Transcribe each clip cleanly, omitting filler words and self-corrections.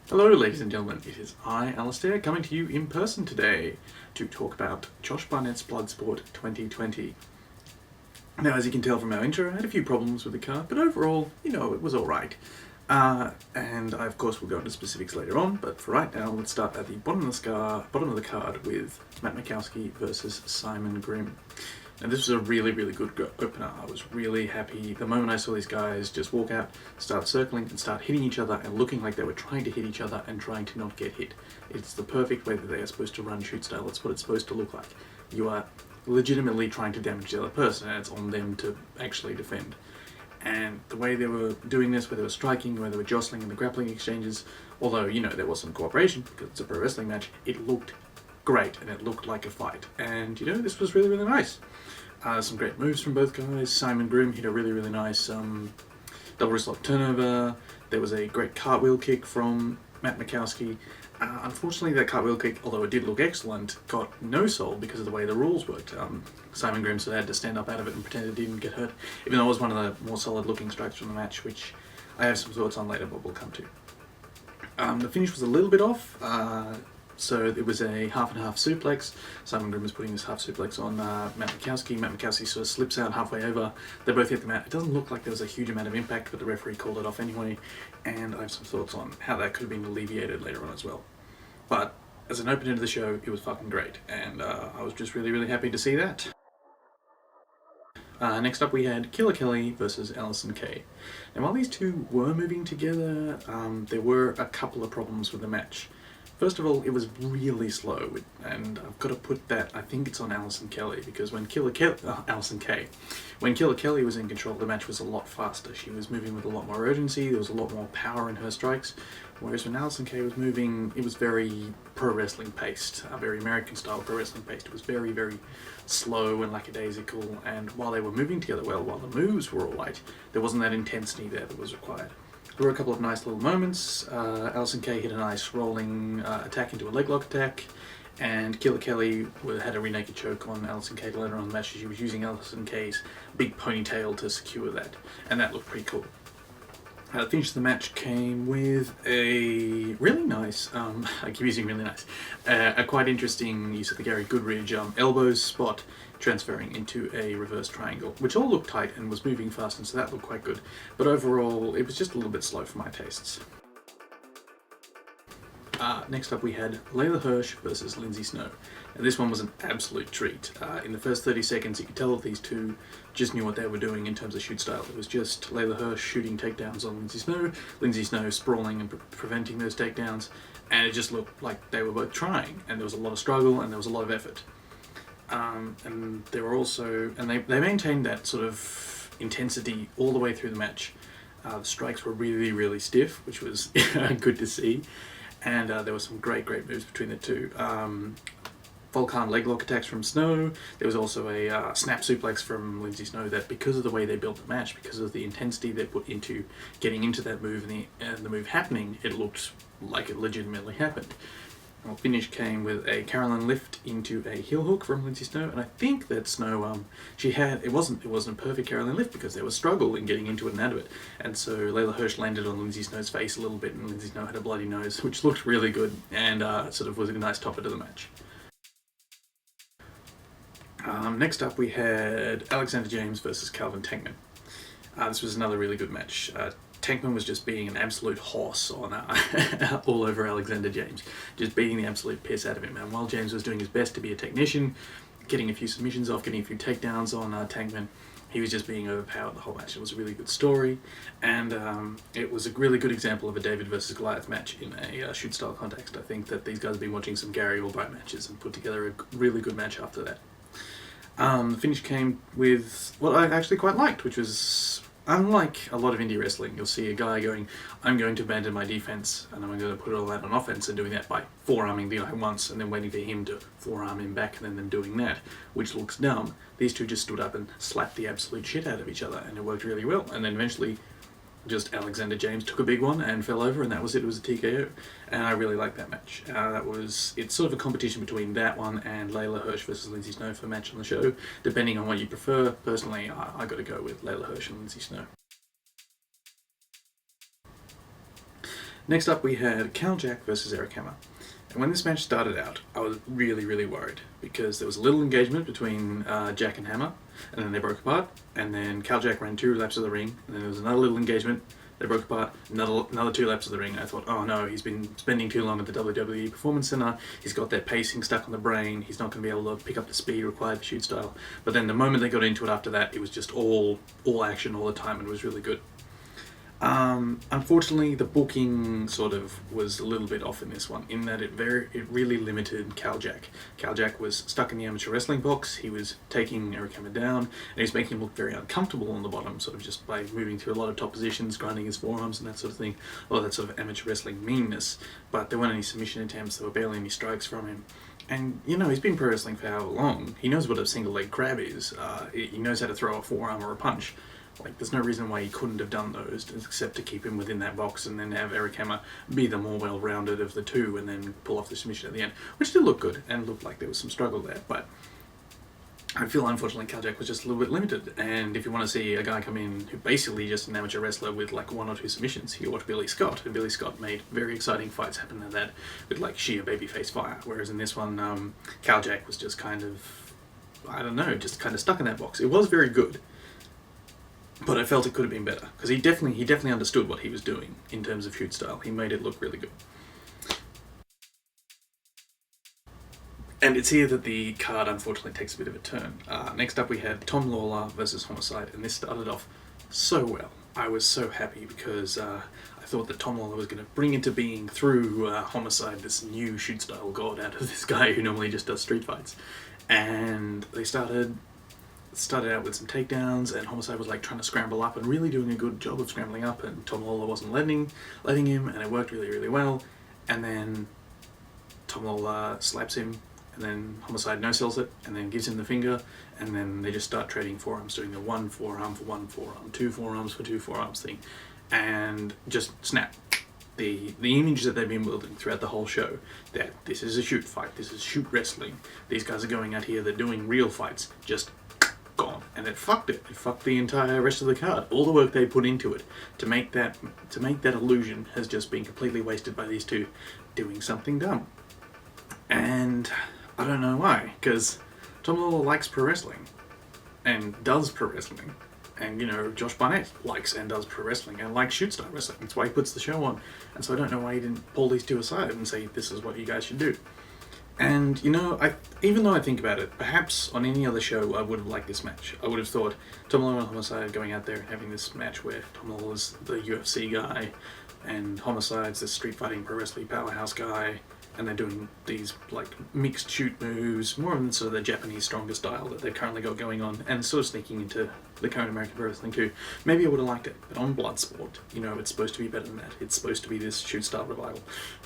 Hello ladies and gentlemen, it is I, Alistair, coming to you in person today to talk about Josh Barnett's Bloodsport 2020. Now, as you can tell from our intro, I had a few problems with the card, but overall, it was alright. And I, of course, will go into specifics later on, but for right now, let's start at the bottom of the card with Matt Makowsky versus Simon Grimm. And this was a really, really good opener. I was really happy the moment I saw these guys just walk out, start circling, and start hitting each other and looking like they were trying to hit each other and trying to not get hit. It's the perfect way that they are supposed to run shoot style. It's what it's supposed to look like. You are legitimately trying to damage the other person, and it's on them to actually defend. And the way they were doing this, where they were striking, where they were jostling in the grappling exchanges, although, there was some cooperation because it's a pro wrestling match, it looked great and it looked like a fight. And, this was really, really nice. Some great moves from both guys. Simon Grimm hit a really, really nice double wrist lock turnover. There was a great cartwheel kick from Matt Makowsky. Unfortunately, that cartwheel kick, although it did look excellent, got no sold because of the way the rules worked. Simon Grimm sort of had to stand up out of it and pretend it didn't get hurt, even though it was one of the more solid looking strikes from the match, which I have some thoughts on later, but we'll come to. The finish was a little bit off. So it was a half and half suplex. Simon Grimm was putting this half suplex on Matt Makowsky. Matt Makowsky sort of slips out halfway over. They both hit the mat. It doesn't look like there was a huge amount of impact, but the referee called it off anyway. And I have some thoughts on how that could have been alleviated later on as well. But as an opener to the show, it was fucking great. And I was just really, really happy to see that. Next up we had Killer Kelly versus Alison Kay. Now while these two were moving together, there were a couple of problems with the match. First of all, it was really slow, and I've got to put that, I think it's on Alison Kelly, because when Alison Kay, when Killer Kelly was in control, the match was a lot faster. She was moving with a lot more urgency, there was a lot more power in her strikes, whereas when Alison Kay was moving, it was very pro wrestling paced, a very American style pro wrestling paced. It was very, very slow and lackadaisical, and while they were moving together well, while the moves were alright, there wasn't that intensity there that was required. There were a couple of nice little moments. Alison Kay hit a nice rolling attack into a leg lock attack, and Killer Kelly had a rear naked choke on Alison Kay later on in the match. She was using Alison Kay's big ponytail to secure that, and that looked pretty cool. The finish of the match came with a really nice, I keep using really nice, a quite interesting use of the Gary Goodridge elbows spot transferring into a reverse triangle, which all looked tight and was moving fast, and so that looked quite good. But overall, it was just a little bit slow for my tastes. Next up we had Layla Hirsch versus Lindsey Snow. And this one was an absolute treat. In the first 30 seconds you could tell that these two just knew what they were doing in terms of shoot style. It was just Layla Hirsch shooting takedowns on Lindsey Snow sprawling and preventing those takedowns, and it just looked like they were both trying, and there was a lot of struggle and there was a lot of effort. And they were also, and they maintained that sort of intensity all the way through the match. The strikes were really, really stiff, which was good to see. And there were some great moves between the two. Volcan leg lock attacks from Snow. There was also a snap suplex from Lindsey Snow that, because of the way they built the match, because of the intensity they put into getting into that move and the move happening, it looked like it legitimately happened. Well, finish came with a Carolyn lift into a heel hook from Lindsey Snow, and I think that Snow, it wasn't a perfect Carolyn lift because there was struggle in getting into it and out of it, and so Layla Hirsch landed on Lindsey Snow's face a little bit, and Lindsey Snow had a bloody nose, which looked really good, and sort of was a nice topper to the match. Next up we had Alexander James versus Calvin Tangman. This was another really good match. Tangman was just being an absolute horse on all over Alexander James, just beating the absolute piss out of him. And while James was doing his best to be a technician, getting a few submissions off, getting a few takedowns on Tangman, he was just being overpowered the whole match. It was a really good story, and it was a really good example of a David versus Goliath match in a shoot style context. I think that these guys have been watching some Gary Albright matches and put together a really good match after that. The finish came with what I actually quite liked, which was, unlike a lot of indie wrestling, you'll see a guy going, I'm going to abandon my defense and I'm going to put it all out on offense, and doing that by forearming the guy once and then waiting for him to forearm him back and then them doing that, which looks dumb. These two just stood up and slapped the absolute shit out of each other, and it worked really well. And then eventually just Alexander James took a big one and fell over, and that was it. It was a TKO, and I really liked that match. It's sort of a competition between that one and Layla Hirsch versus Lindsey Snow for match on the show, depending on what you prefer. Personally, I got to go with Layla Hirsch and Lindsey Snow. Next up we had Cal Jack versus Eric Hammer. And when this match started out, I was really, really worried because there was a little engagement between Jack and Hammer, and then they broke apart, and then Cal Jack ran 2 laps of the ring, and then there was another little engagement, they broke apart, another 2 laps of the ring, and I thought, oh no, he's been spending too long at the WWE Performance Center, he's got that pacing stuck on the brain, he's not going to be able to pick up the speed required for shoot style. But then the moment they got into it after that, it was just all action all the time, and it was really good. Unfortunately, the booking sort of was a little bit off in this one, in that it really limited Cal Jack. Cal Jack was stuck in the amateur wrestling box, he was taking Eric Hammer down, and he was making him look very uncomfortable on the bottom, sort of just by moving through a lot of top positions, grinding his forearms and that sort of thing, a lot of that sort of amateur wrestling meanness, but there weren't any submission attempts, there were barely any strikes from him. And, you know, he's been pro wrestling for however long, he knows what a single leg grab is, he knows how to throw a forearm or a punch. Like, there's no reason why he couldn't have done those, except to keep him within that box and then have Eric Hammer be the more well-rounded of the two and then pull off the submission at the end, which did look good and looked like there was some struggle there, but I feel unfortunately Cal Jack was just a little bit limited, and if you want to see a guy come in who basically just an amateur wrestler with like 1 or 2 submissions, you watch Billy Scott, and Billy Scott made very exciting fights happen in that with like sheer babyface fire, whereas in this one, Cal Jack was just kind of, I don't know, just kind of stuck in that box. It was very good, but I felt it could have been better, because he definitely understood what he was doing in terms of shoot style. He made it look really good. And it's here that the card unfortunately takes a bit of a turn. Next up we had Tom Lola versus Homicide, and this started off so well. I was so happy because I thought that Tom Lola was going to bring into being through Homicide this new shoot style god out of this guy who normally just does street fights. And they started out with some takedowns, and Homicide was like trying to scramble up and really doing a good job of scrambling up, and Tom Lola wasn't letting him, and it worked really, really well. And then Tom Lola slaps him, and then Homicide no-sells it, and then gives him the finger, and then they just start trading forearms, doing the 1 forearm for 1 forearm, 2 forearms for 2 forearms thing, and just snap. The image that they've been building throughout the whole show, that this is a shoot fight, this is shoot wrestling, these guys are going out here, they're doing real fights, just gone, and it fucked it. It fucked the entire rest of the card. All the work they put into it to make that illusion has just been completely wasted by these two doing something dumb. And I don't know why, because Tom Lola likes pro wrestling and does pro wrestling, and you know, Josh Barnett likes and does pro wrestling and likes shoot style wrestling. That's why he puts the show on, and so I don't know why he didn't pull these two aside and say this is what you guys should do. And, you know, even though I think about it, perhaps on any other show I would have liked this match. I would have thought Tom Lola and Homicide going out there and having this match where Tom Lola's the UFC guy and Homicide's the street fighting pro wrestling powerhouse guy, and they're doing these like mixed shoot moves, more in sort of the Japanese stronger style that they've currently got going on, and sort of sneaking into the current American pro wrestling too. Maybe I would have liked it, but on Bloodsport, you know, it's supposed to be better than that. It's supposed to be this shoot style revival,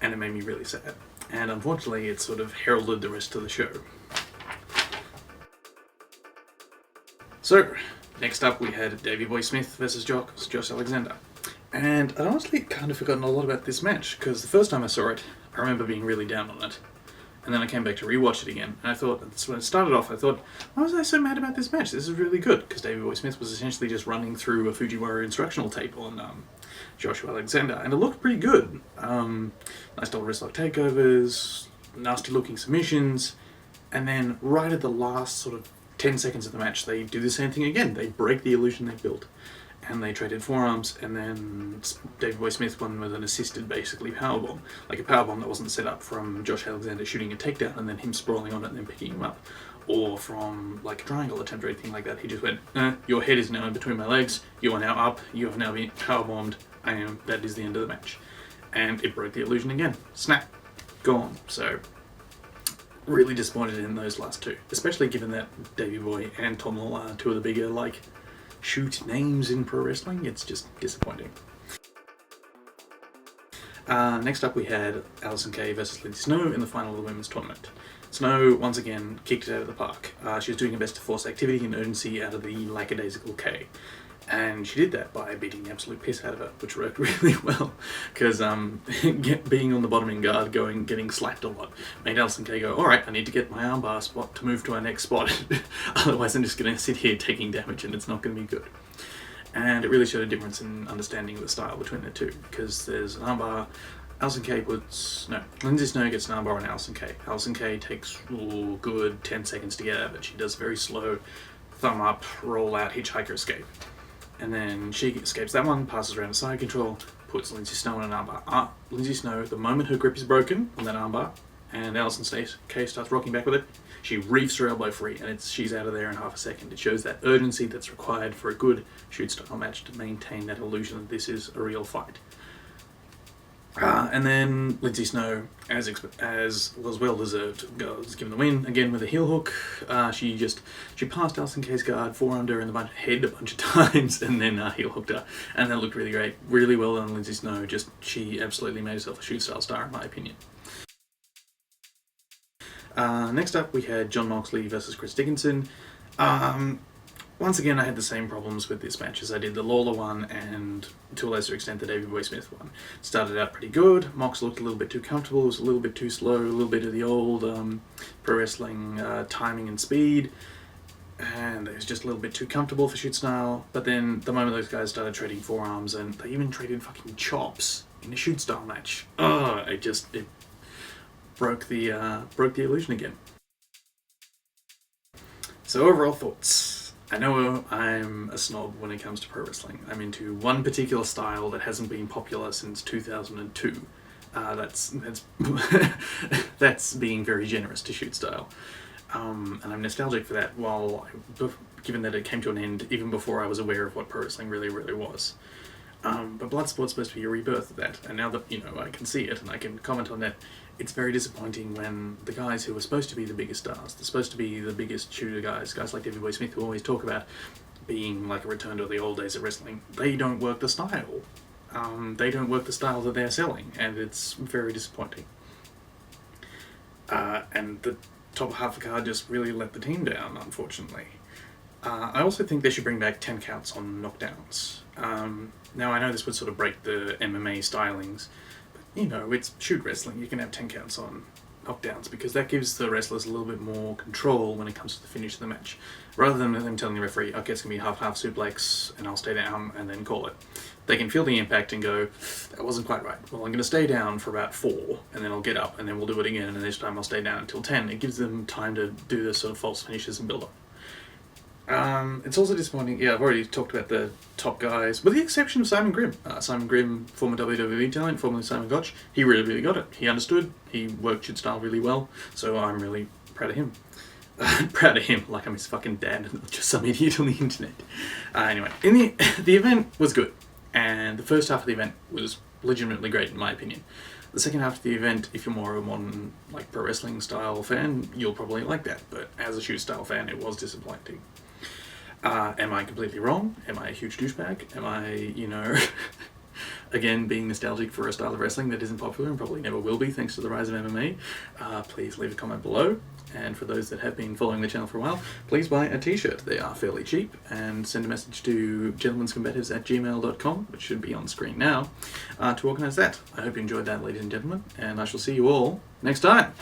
and it made me really sad. And unfortunately, it sort of heralded the rest of the show. So, next up we had Davey Boy Smith versus Josh Alexander. And I'd honestly kind of forgotten a lot about this match, because the first time I saw it, I remember being really down on it. And then I came back to rewatch it again, and I thought, when it started off, I thought, why was I so mad about this match? This is really good, because Davey Boy Smith was essentially just running through a Fujiwara instructional tape on Joshua Alexander, and it looked pretty good. Nice double wrist lock takeovers, nasty looking submissions, and then right at the last sort of 10 seconds of the match, they do the same thing again. They break the illusion they built, and they traded forearms, and then Davey Boy Smith won with an assisted, basically, powerbomb. Like a powerbomb that wasn't set up from Josh Alexander shooting a takedown and then him sprawling on it and then picking him up, or from like a triangle attempt or anything like that. He just went, your head is now in between my legs, you are now up, you have now been powerbombed, and that is the end of the match. And it broke the illusion again. Snap. Gone. So, really disappointed in those last two, especially given that Davey Boy and Tom Lola are two of the bigger, like, shoot names in pro wrestling. It's just disappointing. Next up we had Alison Kay versus Lindsey Snow in the final of the women's tournament. Snow, once again, kicked it out of the park. She was doing her best to force activity and urgency out of the lackadaisical Kay. And she did that by beating the absolute piss out of her, which worked really well, because being on the bottoming guard, getting slapped a lot, made Alison Kay go, alright, I need to get my armbar spot to move to our next spot, otherwise I'm just going to sit here taking damage and it's not going to be good. And it really showed a difference in understanding the style between the two, because there's an armbar. Lindsey Snow gets an armbar on Alison Kay. Alison Kay takes good 10 seconds to get out, but she does very slow thumb up, roll out, hitchhiker escape. And then she escapes that one, passes around a side control, puts Lindsey Snow in an armbar. Lindsey Snow, the moment her grip is broken on that armbar, and Alison Kay starts rocking back with it, she reefs her elbow free, and she's out of there in half a second. It shows that urgency that's required for a good shoot-style match to maintain that illusion that this is a real fight. And then Lindsey Snow, as was well deserved, was given the win again with a heel hook. She passed Alison Kay's guard, forearmed her in the head a bunch of times, and then heel hooked her, and that looked really great, really well done. Lindsey Snow, she absolutely made herself a shoot style star in my opinion. Next up, we had Jon Moxley versus Chris Dickinson. Once again, I had the same problems with this match as I did the Lola one, and to a lesser extent the Davey Boy Smith one. Started out pretty good. Mox looked a little bit too comfortable, was a little bit too slow, a little bit of the old pro wrestling timing and speed, and it was just a little bit too comfortable for shoot style. But then the moment those guys started trading forearms, and they even traded fucking chops in a shoot style match, it broke the illusion again. So overall thoughts. I know I'm a snob when it comes to pro wrestling. I'm into one particular style that hasn't been popular since 2002. That's being very generous to shoot style. And I'm nostalgic for that, given that it came to an end even before I was aware of what pro wrestling really, really was. But Bloodsport's supposed to be a rebirth of that, and now that I can see it and I can comment on that, it's very disappointing when the guys who are supposed to be the biggest stars, they're supposed to be the biggest shooter guys like Davey Boy Smith, who always talk about being like a return to the old days of wrestling, they don't work the style. They don't work the style that they're selling, and it's very disappointing. And the top half of the card just really let the team down, unfortunately. I also think they should bring back 10 counts on knockdowns. Now, I know this would sort of break the MMA stylings, but it's shoot wrestling. You can have 10 counts on knockdowns because that gives the wrestlers a little bit more control when it comes to the finish of the match. Rather than them telling the referee, okay, it's going to be half suplex and I'll stay down and then call it. They can feel the impact and go, that wasn't quite right. Well, I'm going to stay down for about 4 and then I'll get up and then we'll do it again, and this time I'll stay down until 10. It gives them time to do this sort of false finishes and build up. It's also disappointing. Yeah, I've already talked about the top guys, with the exception of Simon Grimm. Simon Grimm, former WWE talent, formerly Simon Gotch, he really, really got it. He understood. He worked shoot style really well, so I'm really proud of him. Proud of him, like I'm his fucking dad, not just some idiot on the internet. Anyway, the event was good, and the first half of the event was legitimately great in my opinion. The second half of the event, if you're more of a modern pro wrestling style fan, you'll probably like that, but as a shoot style fan, it was disappointing. Am I completely wrong? Am I a huge douchebag? Am I, again, being nostalgic for a style of wrestling that isn't popular and probably never will be thanks to the rise of MMA? Please leave a comment below. And for those that have been following the channel for a while, please buy a t-shirt. They are fairly cheap. And send a message to gentlemanscombatives@gmail.com, which should be on screen now, to organise that. I hope you enjoyed that, ladies and gentlemen, and I shall see you all next time.